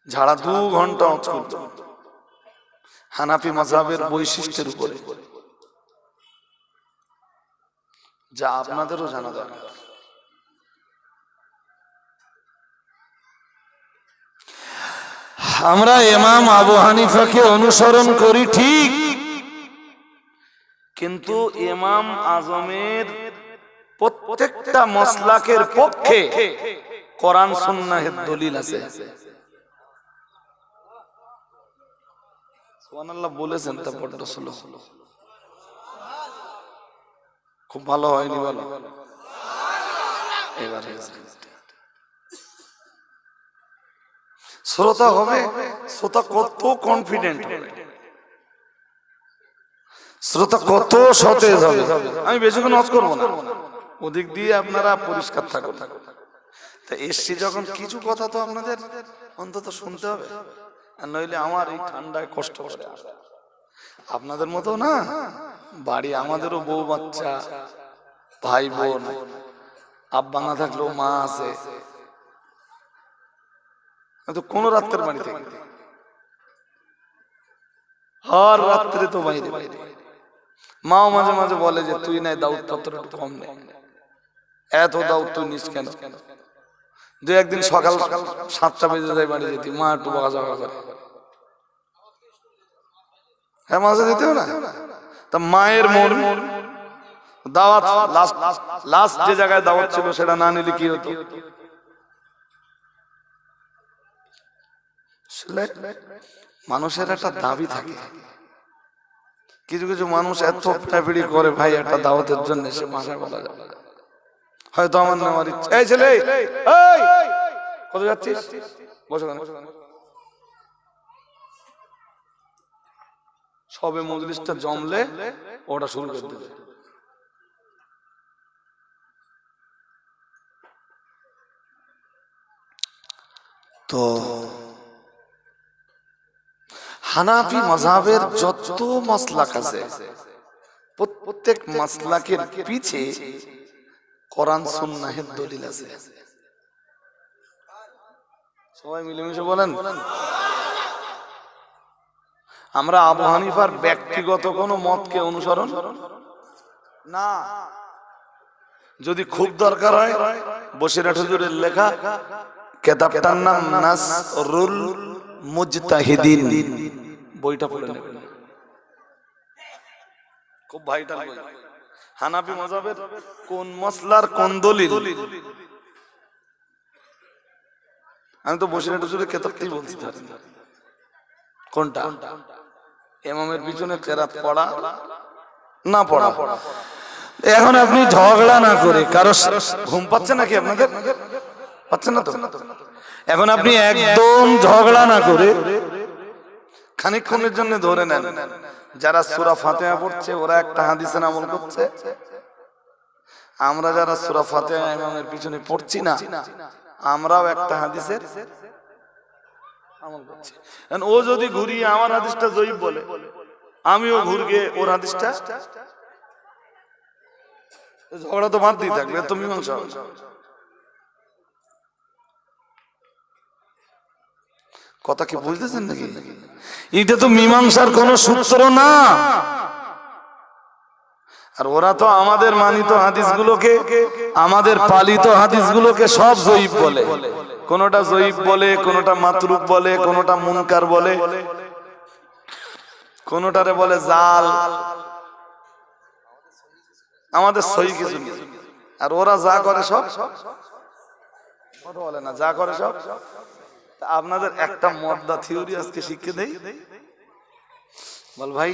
ঝাড়া 2 ঘন্টা করলাম হানাফি মাযহাবের বৈশিষ্ট্যের উপরে, যা আপনাদেরও জানা দরকার। আমরা ইমাম আবু হানিফাকে অনুসরণ করি ঠিক, কিন্তু ইমাম আজমের প্রত্যেকটা মাসলাকের পক্ষে কোরআন সুন্নাহের দলিল আছে। সুবহানাল্লাহ বলেছেন, তা বড় স্লো, খুব ভালো হয়নি, বলো এবারে শ্রোতা হবে, শ্রোতা কত কনফিডেন্ট হবে, শ্রোতা কত সতেজ হবে। আমি বেশিক্ষণ ওয়াজ করবো না, ওদিক দিয়ে আপনারা পরিষ্কার থাকুন। তা এসছি যখন, কিছু কথা তো আপনাদের অন্তত শুনতে হবে, আর নইলে আমার এই ঠান্ডায় কষ্ট করে আসে। আপনাদের মতো না, বাড়ি আমাদেরও বউ বাচ্চা, ভাই বোন, আব্বা না থাকলেও মা আছে, কোন রাত্রের বাড়ি থেকে হর রাত্রে তো বাইরে বাইরে। মাও মাঝে মাঝে বলে যে তুই নাই দাউদ পত্র একটু কম নেই, এত দাউদ তুই নিস কেন? 2-1 দিন সকাল 7টা বেজে যায় বাড়ি যেতে, মা একটু বকাঝকা করে। হ্যাঁ, মাঝে দিতে হবে না। তা মায়ের মন, দাওয়াত লাস্ট যে জায়গায় দাওয়াত ছিল সেটা না নিলে কি হতো? মানুষের একটা দাবি থাকে, কিছু কিছু মানুষ এত পিড়ি করে ভাই একটা দাওয়াতের জন্য, সে ভাষা বলা যাবে হয়তো আমার নেওয়ার ইচ্ছা। এই ছেলে, কোথায় যাচ্ছিস? বসো। সবে মজলিসটা জমলে ওটা শুরু করে দেবে। তো হানাফি মাযহাবের যত মাসলাক আছে, প্রত্যেক মাসলাকের পিছে কোরআন সুন্নাহের দলিল আছে। সবাই মিলেমিশে বলেন। আমরা আবু হানিফার ব্যক্তিগত কোনো মতকে অনুসরণ না, যদি খুব দরকার হয় বসিরহাট হুজুরের লেখা কিতাবটার নাম নাসরুল মুজতাহিদিন, বইটা পড়ে নেবেন, খুব ভাইটাল বই। হানাফি মাযহাবের কোন মাসলার কোন দলিল, আমি তো বসিরহাট হুজুরের কিতাবটাই বলছি, কোনটা ইমামের পিছনে কেরাত পড়া না পড়া। এখন আপনি ঝগড়া না করে, কারো ঘুম পাচ্ছে নাকি আপনাদের? পাচ্ছেন না তো? এখন আপনি একদম ঝগড়া না করে খানিকক্ষণের জন্য ধরে নেন, যারা সূরা ফাতিহা পড়ছে ওরা একটা হাদিসের আমল করছে, আমরা যারা সূরা ফাতিহা ইমামের পিছনে পড়ছি না আমরাও একটা হাদিসের আমল করছি। ও যদি ঘুরিয়ে আমার হাদিসটা জয়ীফ বলে, আমিও ঘুরিয়ে ওর হাদিসটা, ঝগড়া তো বাঁধতেই থাকবে, তো মীমাংসা হবে। কথা কি বুঝতেছেন নাকি? এটা তো মীমাংসার কোন সূত্র না। আর ওরা তো আমাদের মানিত হাদিসগুলোকে, আমাদের পালিত হাদিসগুলোকে সব জয়ীফ বলে, কোনটা জয়ীফ বলে, কোনটা মাতরুক বলে, কোনটা মুনকার বলে, কোনটারে বলে জাল, আমাদের সহি কিছু নেই। আর ওরা যা করে সব বলে না, যা করে সব। আপনাদের একটা মদ্দা থিওরি আজকে শিখে দেই, বল ভাই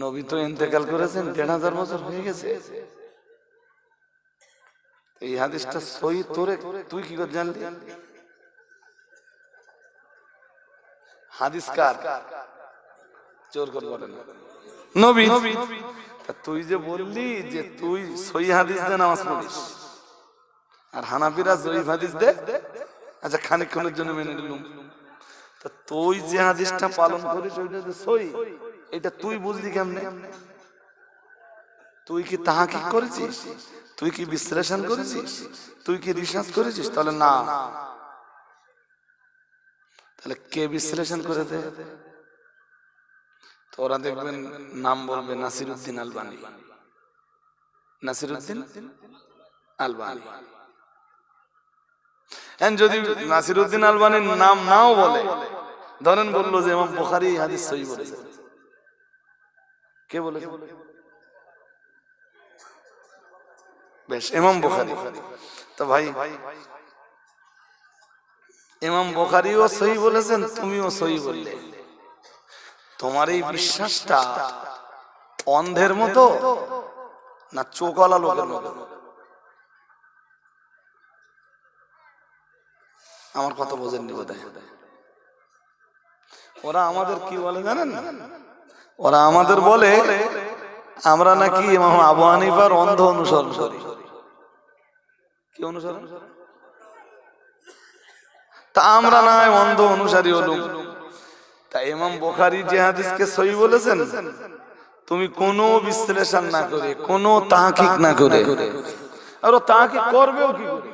নবী তো ইন্তেকাল করেছেন 1500 বছর হয়ে গেছে, এই হাদিসটা সহি, তোরে তুই কি করে জানলি? হাদিসকার জোর করে বলেন নবী। তুই যে বললি যে তুই সহিহ হাদিস দিয়ে নামাজ পড়িস আর হানাফিরা জয়ীফ হাদিস দে, আচ্ছা খানিকক্ষণের জন্য মেনে নিলাম। তা তুই যে হাদিসটা পালন করিস ওইটা যে সহিহ, এটা তুই বুঝলি কেমনে? তুই কি তাহাকিক করেছিস? তুই কি বিশ্লেষণ করেছিস? তুই কি রিসার্চ করেছিস? তাহলে না। তাহলে কে বিশ্লেষণ করেছে? তোরা দেখবেন নাম বলবে নাসিরউদ্দিন আলবানী, নাসিরউদ্দিন আলবানী। যদি নাসিরউদ্দিন আলবানীর নাম নাও বলে, ধরেন বললো যে ইমাম বুখারী এই হাদিস সহিহ বলেছে, কে বলেছে? বেশ, ইমাম বুখারী। তো ভাই ইমাম বুখারীও সহিহ বলেছেন, তুমিও সহিহ বললে। তোমার এই বিশ্বাসটা অন্ধের মতো না চোখওয়ালা লোকের মতো? আমার কথা বোঝেননি বোধহয়। ওরা আমাদের কি বলে জানেন? ওরা আমাদের বলে আমরা নাকি ইমাম আবু হানিফার অন্ধ অনুসরণ করি। কি অনুসরণ? তা আমরা না অন্ধ অনুসারী হলুম। তা ইমাম বুখারী যে হাদিসকে সহিহ বলেছেন, তুমি কোনো বিশ্লেষণ না করে, কোনো তাহকিক না করে, আর ও তাহকিক করবেও কি করে?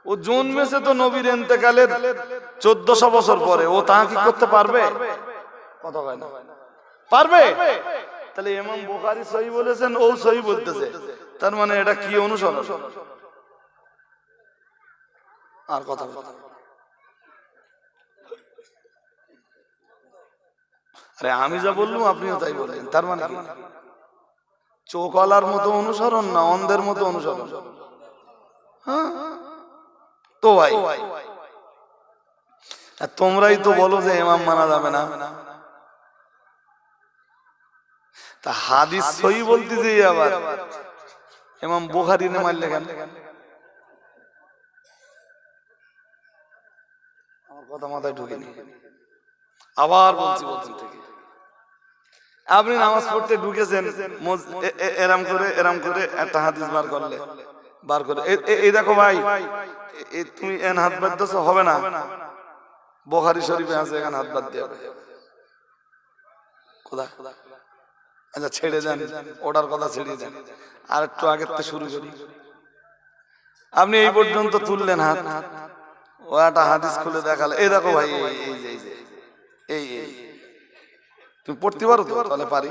ও জন্মেছে তো নবীর ইন্তেকালের 1400 বছর পরে, ও তাহকিক করতে পারবে? কথা কয় না, পারবে? তাহলে ইমাম বুখারী সহিহ বলেছেন, ও সহিহ বলতেছে, তার মানে এটা কি অনুসরণ? আর কথা বলা, আরে আমি যা বললাম আপনিও তাই বললেন, তার মানে কি? চোখওয়ালার মতো অনুসরণ না অন্ধের মতো অনুসরণ? হ্যাঁ তো ভাই, তোমরাই তো বলো যে ইমাম মানা যাবে না। তা হাদিস সহিহ বলতে যে আবার ইমাম বুখারী নে মারলে কেন? আমার কথা মাথায় ঢুকেনি, আবার বলছি প্রথম থেকে। আপনি নামাজ পড়তে ঢুকেছেন, এরাম করে একটা হাদিস বার করে এই দেখো ভাই, তুমি এন হাত বাদ দিছো, হবে না, বুখারী শরীফে আছে এখানে হাত বাদ দিয়ে হবে। খোদা, আচ্ছা ছেড়ে দেন, ওটার কথা ছেড়ে দেন, আর একটু আগের থেকে শুরু করি। আপনি এই পর্যন্ত তুললেন হাত, ও একটা হাদিস খুলে দেখালে, এই দেখো ভাই, এই তুমি পড়তে পারো তো? তাহলে পারি।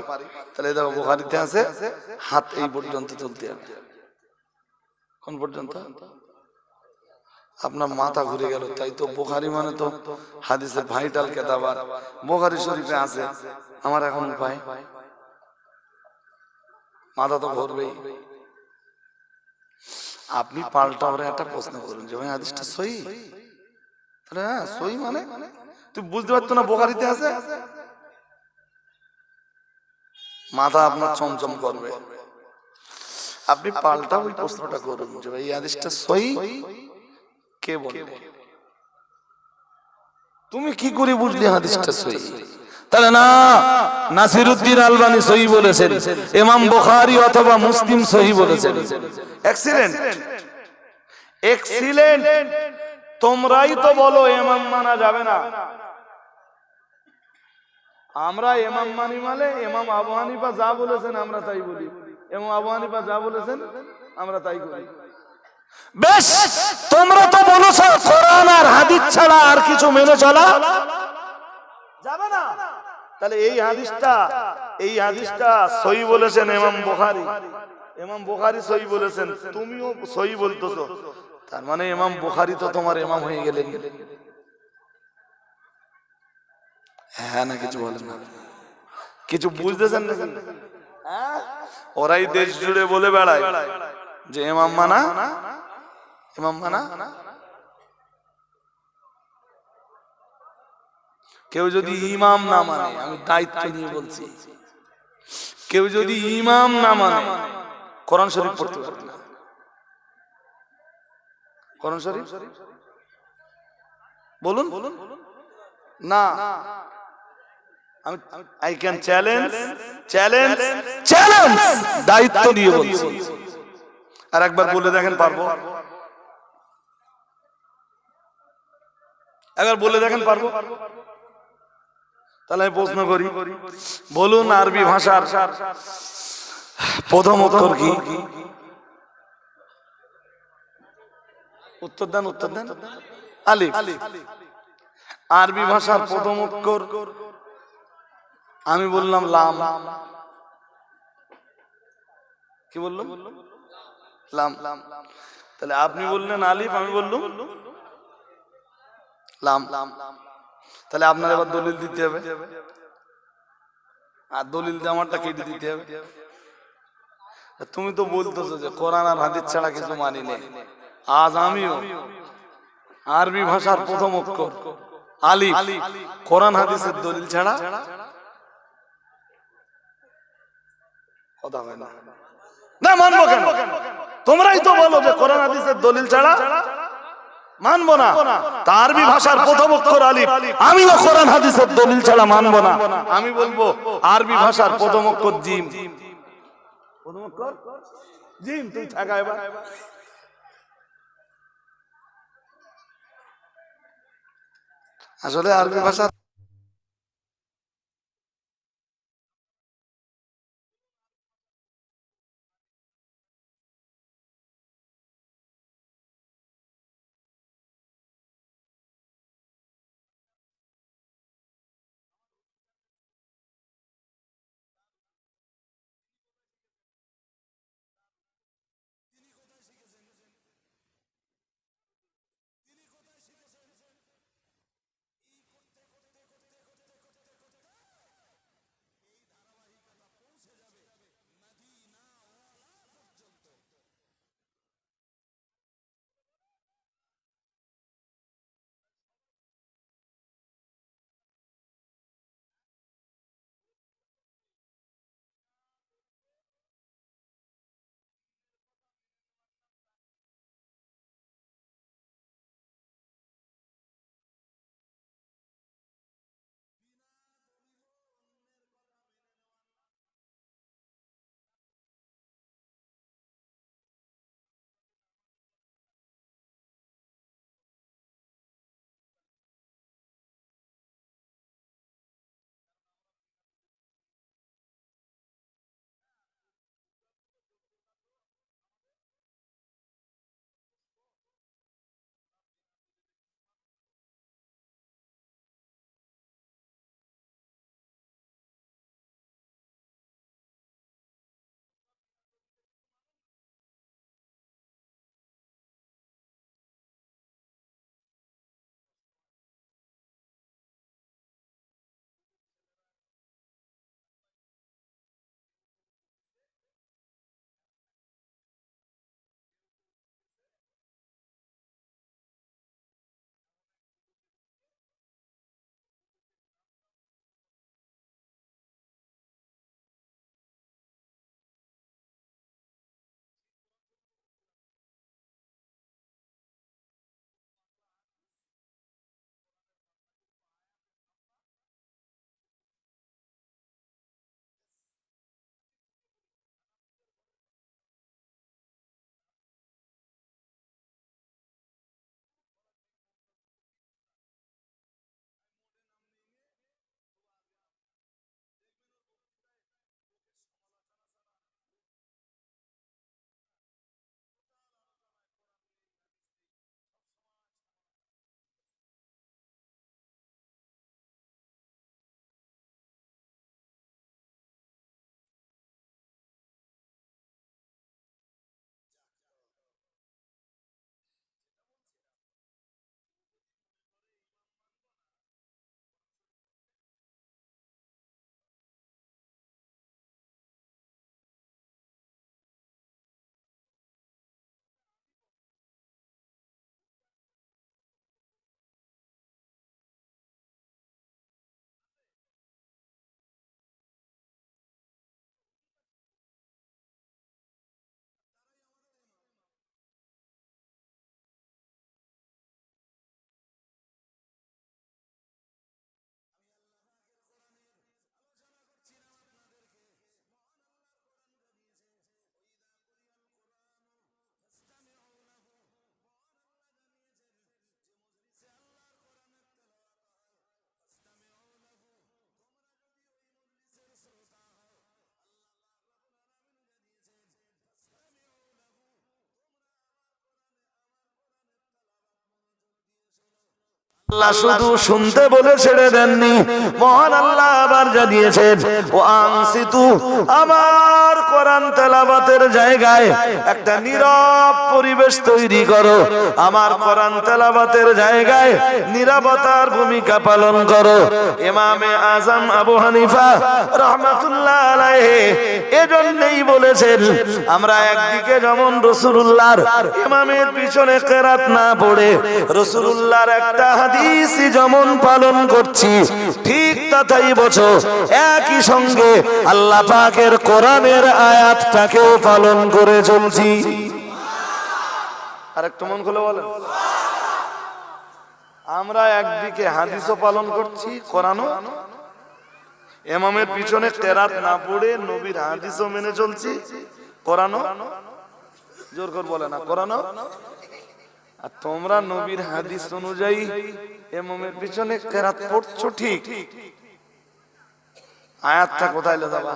তাহলে দেখো বুখারীতে আছে হাত এই পর্যন্ত তুলতে হবে। কোন পর্যন্ত? আপনার মাথা ঘুরে গেল, তাই তো বুখারী মানে তো হাদিসের ভাইটাল কিতাব, আর বুখারী শরীফে আছে, আমার এখন উপায় মাথা তো ঘুরবেই। আপনি পাল্টা ওরে একটা প্রশ্ন করুন যে ভাই হাদিসটা সহিহ? তাহলে হ্যাঁ সহিহ মানে তুই বুঝতে পারতো না বুখারীতে আছে? মাথা আপনার চমচম করবে। আপনি পাল্টা ওই প্রশ্নটা করুন যে ভাই এই হাদিসটা সহিহ কে বলবে? তুমি কি করে বুঝলি হাদিসটা সহিহ? তাহলে না, নাসিরউদ্দিন আলবানী সহিহ বলেছেন, ইমাম বুখারী অথবা মুসলিম সহিহ বলেছেন। Excellent, excellent. তোমরাই তো বলো ইমাম মানা যাবে না। আমরা ইমাম মানি মানে ইমাম আবু হানিফা যা বলেছেন আমরা তাই বলি, ইমাম আবু হানিফা যা বলেছেন আমরা তাই করি। বেশ, তোমরা তো বলেছো কোরআন আর হাদিস ছাড়া আর কিছু মেনে চলা যাবে না। তাহলে এই হাদিসটা সহিহ বলেছেন ইমাম বুখারী, ইমাম বুখারী সহিহ বলেছেন, তুমিও সহিহ বলতেছো, তার মানে ইমাম বুখারী তো তোমার ইমাম হয়ে গেলেন। হ্যাঁ না কিছু বলেন না, কিছু বুঝতেছেন না? ওরাই দেশ জুড়ে বলে বেড়ায় যে ইমাম মানা, ইমাম মানা। কেউ যদি ইমাম না মানে, আমি দায়িত্ব নিয়ে বলছি, কেউ যদি ইমাম না মানে কোরআন শরীফ পড়তে পারবে না। কোরআন শরীফ বলুন না, আমি I can challenge challenge challenge দায়িত্ব নিয়ে বলছি। আর একবার বলে দেখেন পারবো? একবার বলে দেখেন পারবো? তাহলে আমি প্রশ্ন করি, বলুন আরবি ভাষার প্রথম অক্ষর কি? উত্তর দেন, উত্তর দেন। আলিফ। আরবি ভাষার প্রথম অক্ষর আমি বললাম লাম। কি বললাম? লাম। তাহলে আপনি বললেন আলিফ, আমি বললাম লাম। তাহলে আপনার এবার দলিল দিতে হবে, আর দলিল দিয়ে আমারটা কেটে দিতে হবে। তুমি তো বলতেছো যে কোরআন আর হাদিস ছাড়া কিছু মানি নেই। আজ আমিও আরবি ভাষার প্রথম অক্ষর আলিফ কোরআন হাদিসের দলিল ছাড়া কথা হয় না। না মানবো কেন? তোমরাই তো বলো যে কোরআন হাদিসের দলিল ছাড়া মানবো না। তা আরবি ভাষার প্রথম অক্ষর আলিফ, আমিও কোরআন হাদিসের দলিল ছাড়া মানবো না। আমি বলবো আরবি ভাষার প্রথম অক্ষর জিম। প্রথম অক্ষর জিম। তুই থাকা এবার। আসলে আরবি ভাষা আল্লাহ শুধু শুনতে বলে ছেড়ে দেননি, মহান আল্লাহ আবার জানিয়েছেন ও আনসিতু, আমার কোরআন তেলাওয়াতের জায়গায় একটা নীরব পরিবেশ তৈরি করো, আমার কোরআন তেলাওয়াতের জায়গায় নীরবতার ভূমিকা পালন করো। ইমামে আজম আবু হানিফা রাহমাতুল্লাহ আলাইহি এজন্যই বলেছেন, আমরা একদিকে যেমন রাসূলুল্লাহর ইমামের পিছনে কিরাত না পড়ে রাসূলুল্লাহর একটা হাদিস যেমন পালন করছি, ঠিক তাই বছর একই সঙ্গে আল্লাহ পাকের কোরআনের আয়াতটাকেও পালন করে চলছি। আরেকটু মন খুলে বলেন, আমরা একদিকে হাদিসও পালন করছি, কোরআনও, ইমামের পিছনে কিরাত না পড়ে নবীর হাদিসও মেনে চলছি, কোরআনও, জোর করে বলে না, কোরআনও। আর তোমরা নবীর হাদিস অনুযায়ী ইমামের পিছনে কিরাত পড়ছো, ঠিক, আয়াতটা কোথায় যাবা?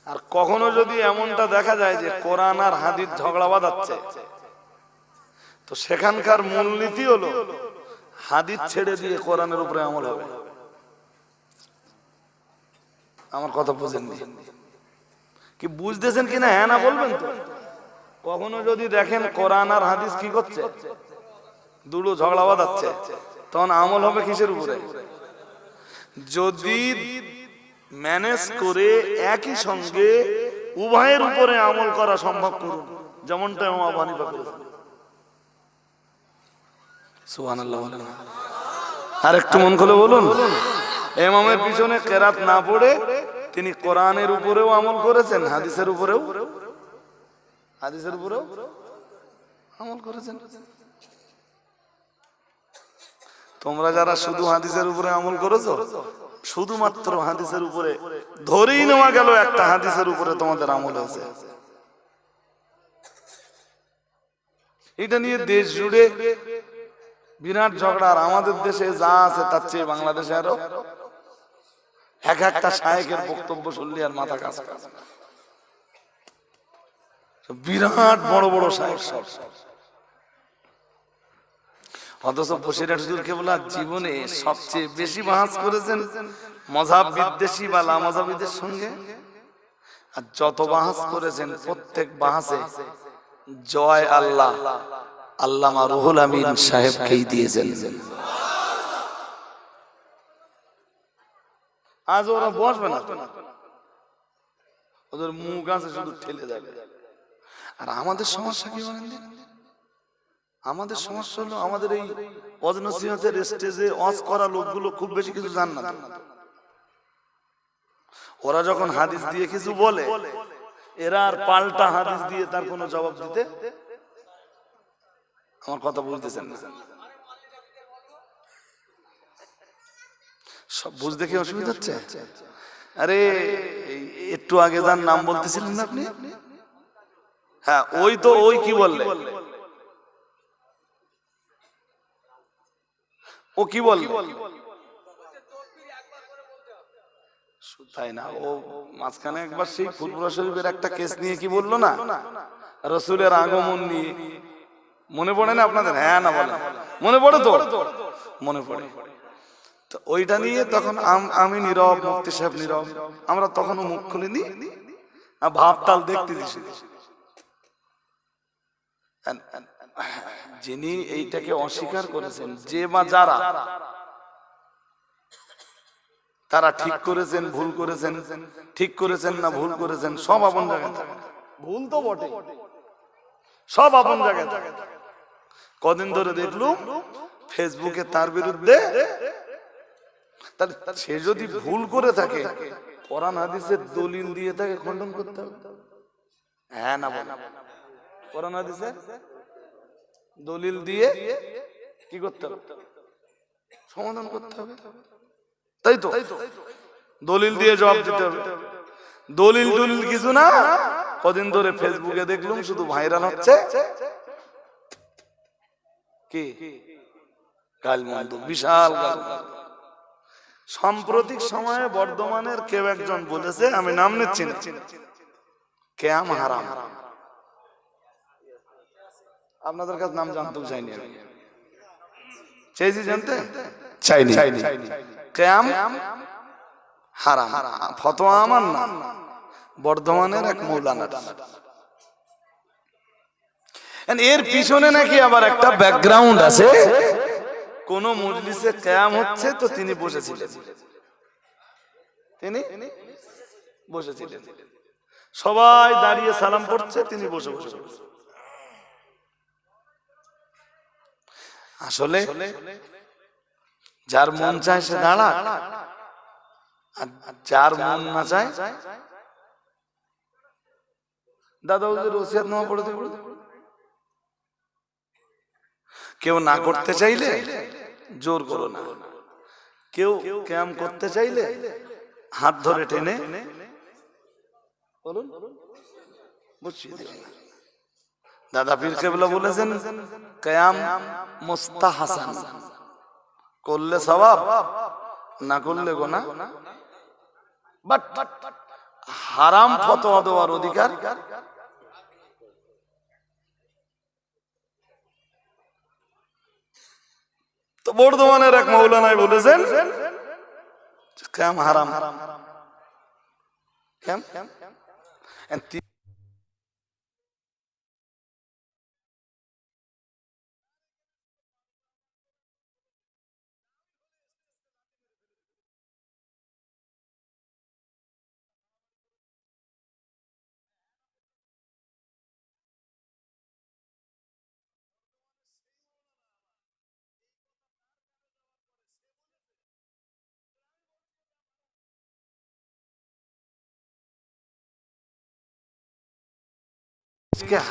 আর কখনো যদি এমনটা দেখা যায় যে কোরআন আর হাদিস ঝগড়া বাঁধাচ্ছে, তো সেখানকার মূলনীতি হলো হাদিস ছেড়ে দিয়ে কোরআনের উপরে আমল হবে। আমার কথা বুঝেননি কি? বুঝতেছেন কিনা? হ্যাঁ না বলবেন তো। কখনো যদি দেখেন কোরআন আর হাদিস কি করছে, দুটো ঝগড়া বাঁধাচ্ছে, তখন আমল হবে কিসের উপরে? যদি ম্যানেজ করে একই সঙ্গে উভয়ের উপরে আমল করা সম্ভব করুন, যেমনটা ইমাম আবু হানিফা করেছেন। সুবহানাল্লাহ বলেন। আর একটু মন খুলে বলুন, ইমামের পিছনে কিরাত না পড়ে তিনি কোরআনের উপরেও আমল করেছেন, হাদিসের উপরেও আমল করেছেন। তোমরা যারা শুধু হাদিসের উপরে আমল করেছো, শুধুমাত্র হাদিসের উপরে ধরেই নেওয়া গেল একটা হাদিসের উপরে তোমাদের আমল হয়েছে, এটা নিয়ে দেশ জুড়ে বিরাট ঝগড়া। আর আমাদের দেশে যা আছে তার চেয়ে বাংলাদেশে আরো এক একটা শায়েখের বক্তব্য শুনলে আর মাথা কাজ করে না। বিরাট বড় বড় শায়েখ সব, অথচ বসিরহাট হুজুর কেবলা জীবনে সবচেয়ে বেশি বাহাস করেছেন মযহাব বিদ্বেষী বা লামাযাবিদের সঙ্গে, আর যত বাহাস করেছেন প্রত্যেক বাহাসে জয় আল্লাহ আল্লামা রুহুল আমিন সাহেবকেই দিয়েছেন। আজ ওরা বসবে না, ওদের মুখ আছে শুধু ঠেলে যাবে। আর আমাদের সমস্যা কি বলেন? আমাদের সমস্যা হলো আমাদের এই অজনসিহতের স্টেজে ওয়াজ করা লোকগুলো খুব বেশি কিছু জান না। ওরা যখন হাদিস দিয়ে কিছু বলে, এরা আর পাল্টা হাদিস দিয়ে তার কোনো জবাব দিতে, আমার কথা বুঝতেছেন না? সব বুঝতে কি অসুবিধা হচ্ছে? আরে একটু আগে যার নাম বলতেছিলেন না আপনি, হ্যাঁ ওই তো, ওই কি বললে, ও কি বলল? তাই না, ও মাঝখানে একবার সেই ফুরফুরা শরীফের একটা কেস নিয়ে কি বললো না, রাসূলের আগমন নিয়ে, মনে পড়ে না আপনাদের? হ্যাঁ না বলেন, মনে পড়ে তো? মনে পড়ে। তো ওইটা নিয়ে তখন আমি নীরব, মুফতি সাহেব নীরব, আমরা তখনও মুখ খুলিনি, ভাবতাল দেখতে দিছি। যিনি এইটাকে অস্বীকার করেছেন, যে বা যারা, তারা ঠিক করেছেন, ভুল করেছেন, ঠিক করেছেন না ভুল করেছেন, সব আপন জায়গায় থাকে। ভুল তো বটে, সব আপন জায়গায় থাকে। কদিন ধরে দেখলুম ফেসবুকে তার বিরুদ্ধে, সে যদি ভুল করে থাকে কোরআন হাদিসের দলিল দিয়ে তাকে খণ্ডন করতে হবে। হ্যাঁ না বলে, কোরআন হাদিসের দলিল দিয়ে কি করতে হবে? সমাধান করতে হবে, তাই তো? দলিল দিয়ে জবাব দিতে হবে। দলিল দলিল কিছু না, কদিন ধরে ফেসবুকে দেখলুম শুধু ভাইরাল হচ্ছে কি গালমন্দ, বিশাল গালমন্দ। সাম্প্রতিক সময়ে বর্ধমানের কেউ একজন বলেছে, আমি নাম নিচ্ছি না, কেয়াম হারাম। আপনাদের কাছে নাম জানতেও চাইনি আমি। চাইছি জানতে চাইনি। কিয়াম হারাম, ফতোয়া আমার না, বর্ধমানের এক মৌলানার। এর পিছনে নাকি আবার একটা ব্যাকগ্রাউন্ড আছে। কোন মজলিসে কিয়াম হচ্ছে তো তিনি বসেছিলেন, সবাই দাঁড়িয়ে সালাম পড়ছে, তিনি বসে বসে। আসলে যার মন চায় সে দাঁড়া, আর যার মন না চায় দাদা ওদের ওসিয়াত নামা পড়ে দেব। কেউ না করতে চাইলে জোর করো না, কেউ কিয়াম করতে চাইলে হাত ধরে টেনে বলুন বসিয়ে দিও না। দাদা পীর কেবলা বলেছেন কিয়াম মুস্তাহাসান, করলে সওয়াব, না করলে গুনাহ। বাট হারাম ফতোয়া দেওয়ার অধিকার তো বর্ধমানের এক মৌলানাই বলেছেন কিয়াম হারাম।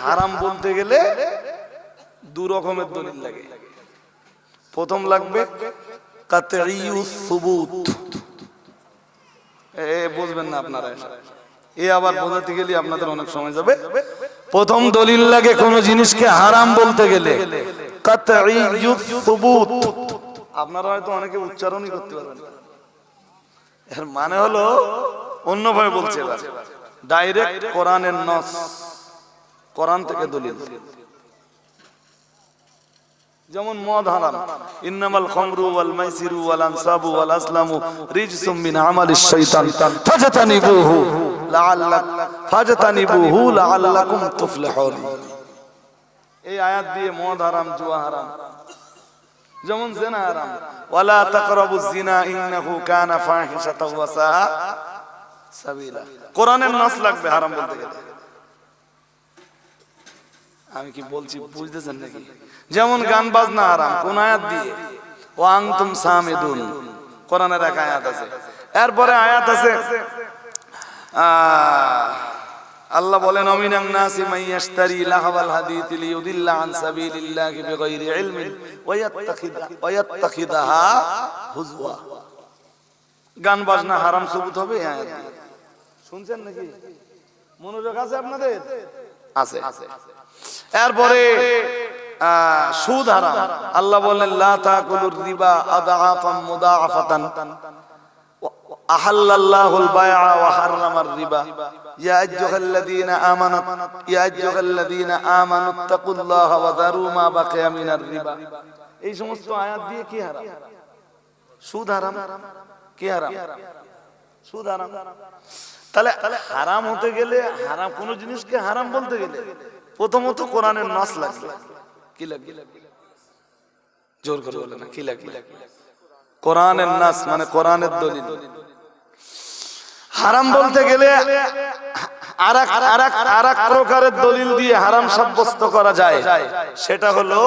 হারাম বলতে গেলে দু রকমের দলিল লাগে। প্রথম লাগবে কাতঈউস সুবুত, বুঝবেন না আপনারা, আবার বোঝাতে গেলে আপনাদের অনেক সময় যাবে। প্রথম দলিল লাগে কোন জিনিসকে হারাম বলতে গেলে কাতঈউস সুবুত। আপনারা হয়তো অনেকে উচ্চারণই করতে পারবেন না, এর মানে হলো অন্যভাবে বলছে, ডাইরেক্ট কোরআনের নস, কোরআন থেকে দলিল। যেমন মদ হারাম, ইন্নামাল খামরু ওয়াল মাইসিরু ওয়াল আনসাবু ওয়াল আসলামু রিজসুম মিন আমালিশ শাইতান ফাজতানিবুহু লাআল্লাকুম তুফলিহুন। এই আয়াত দিয়ে মদ হারাম, জুয়া হারাম। যেমন জিনা হারাম, ওয়ালা তাকরাবুজ জিনা ইন্নাহু কানা ফাহিশাতাও ওয়া সাআ সাবিলা। কোরআনের নাস লাগবে হারাম বলতে গেলে। আমি কি বলছি বুঝতেছেন নাকি? যেমন গান বাজনা হারাম, কোন আয়াত দিয়ে? ওয়া আনতুম সামিদুন, কোরআনের এক আয়াত আছে। এরপরে আয়াত আছে আল্লাহ বলেন আমিনান নাসি মান ইয়াশতারি লাহওয়াল হাদিস লিয়ুদিল্লা আন সাবিলিল্লাহি বিগাইরি ইলমিন ওয়া ইয়াত্তাখিদাহা হুজওয়া। গান বাজনা হারাম সবুত হবে এই আয়াত দিয়ে। শুনছেন নাকি? মনোযোগ আছে আপনাদের? আছে। এরপরে সুদ হারাম, আল্লাহ বলেন লা তাকুলুর রিবা আদআফাম মুদাআফাতান আহাল্লাল্লাহুল বাইআ ওয়া হাররামার রিবা ইয়া আইয়ুহাল্লাযীনা আমানুত্তাকুল্লাহা ওয়া যারু মা বাকিয়া মিনার রিবা। এই সমস্ত আয়াত দিয়ে কি হারাম? সুদ হারাম। কি হারাম? সুদ হারাম। তাহলে হারাম হতে গেলে, হারাম কোন জিনিসকে হারাম বলতে গেলে প্রথমত কোরআনের নাস লাগবে। কি লাগবে? জোর করে বলেন না, কি লাগবে? কোরআনের নাস মানে কোরআনের দলিল। হারাম বলতে গেলে আরেক প্রকারের দলিল দিয়ে হারাম সাব্যস্ত করা যায়। সেটা হলো,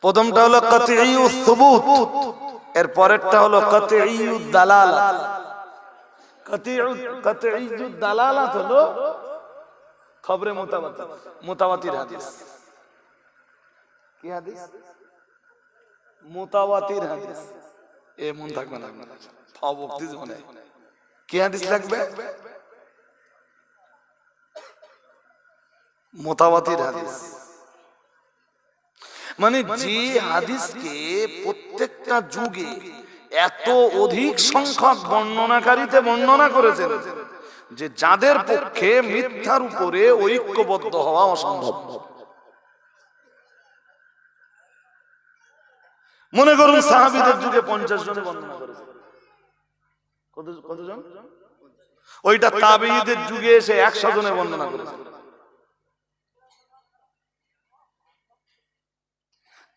প্রথমটা হলো কাতঈউস সুবুত, এর পরেরটা হলো কাতঈউদ দালালাত। কাতঈউদ দালালাত হলো খবরে মুতাওয়াতির হাদিস। কি হাদিস? মুতাওয়াতির হাদিস। এ মন থাকবে না আপনাদের, ফাবুক্তি জীবনে কি হাদিস লাগবে? মুতাওয়াতির হাদিস। মানে যে হাদিসকে প্রত্যেকটা যুগে এত অধিক সংখ্যক বর্ণনাকারীতে বর্ণনা করেছেন, যে যাদের পক্ষে মিথ্যার উপরে ঐক্যবদ্ধ হওয়া অসম্ভব। মনে করুন সাহাবীদের যুগে 50 জনে বর্ণনা করেছে, কতজন? ওইটা তাবেঈদের যুগে এসে 100 জনে বর্ণনা করেছে।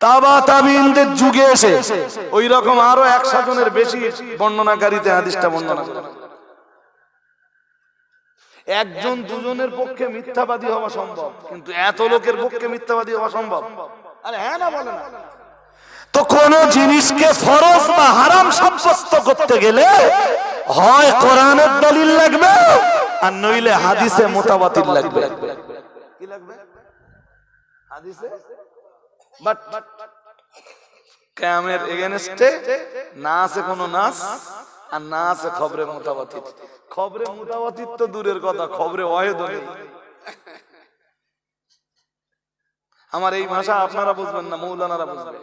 তাবা তাবিঈনদের যুগে এসে ওই রকম আরো 100 জনের বেশি বর্ণনাকারীতে হাদিসটা বর্ণনা করে। একজন দুজনের পক্ষে মিথ্যাবাদী হওয়া সম্ভব, কিন্তু এত লোকের পক্ষে মিথ্যাবাদী হওয়া সম্ভব? আরে হ্যাঁ না বলেন। তো কোন জিনিসকে ফরজ বা হারাম সাব্যস্ত করতে গেলে হয় কোরআনের দলিল লাগবে আর নইলে হাদিসে মুতাওয়াতির লাগবে। কি লাগবে? হাদিসে। বাট কিয়ামের এগেইনস্টে না আছে কোন নাস আর না আছে খবরে মুতাওয়াতির। খবরে মুতাওয়াতির তো দূরের কথা, খবরে ওয়াহিদ নেই। আমার এই ভাষা আপনারা বুঝবেন না, মৌলানারা বুঝবে।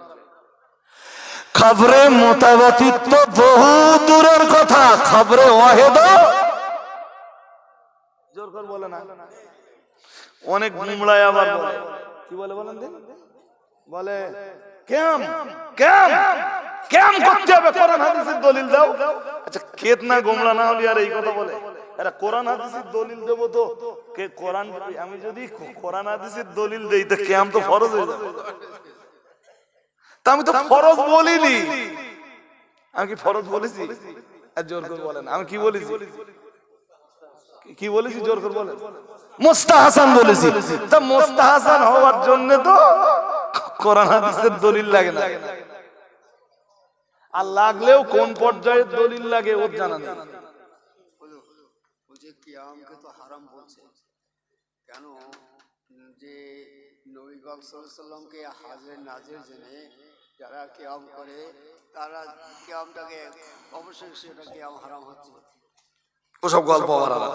খবরে মুতাওয়াতির তো বহু দূরের কথা, খবরে ওয়াহিদ জোর করে বলে না। অনেক গুমড়ায় আবার বলে, কি বলে বলেন দিন? বলে কেম করতে হবে, কোরআন হাদিসের দলিল দাও। আচ্ছা কেতনা গোমড়া না হলে আর এই কথা বলে? এরা কোরআন হাদিসের দলিল দেব তো কে কোরআন, আমি যদি কোরআন হাদিসের দলিল দেই তো কেম তো ফরজ হয়ে যাবে। তা আমি তো ফরজ বলিনি। আমি কি ফরজ বলেছি? আর জোর করে বলেন আমি কি বলেছি? কি বলেছি? জোর করে বলেন। মুস্তাহাসান বলেছি। তা মুস্তাহাসান হওয়ার জন্য তো কোরআন হাদিসের দলিল লাগে না। আর লাগলেও কোন পর্যায়ের দলিল লাগে ওর জানা নেই। যে কিয়ামকে তো হারাম বলছে কেন? যে নবী পাক সাল্লাল্লাহু আলাইহি সাল্লামকে হাজির নাজির জেনে যারা কিয়াম করে তারা কিয়ামটাকে অবশ্যই সেটা কিয়াম হারাম হচ্ছে। ওসব গল্প আলাদা।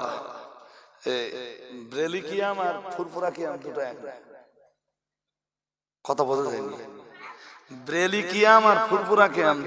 ব্রেলি কিয়াম আর ফুরফুরা কিয়াম দুটো এক। কথা বোঝা যায়নি। ব্রেলি কিয়াম আর ফুরফুরা কিয়াম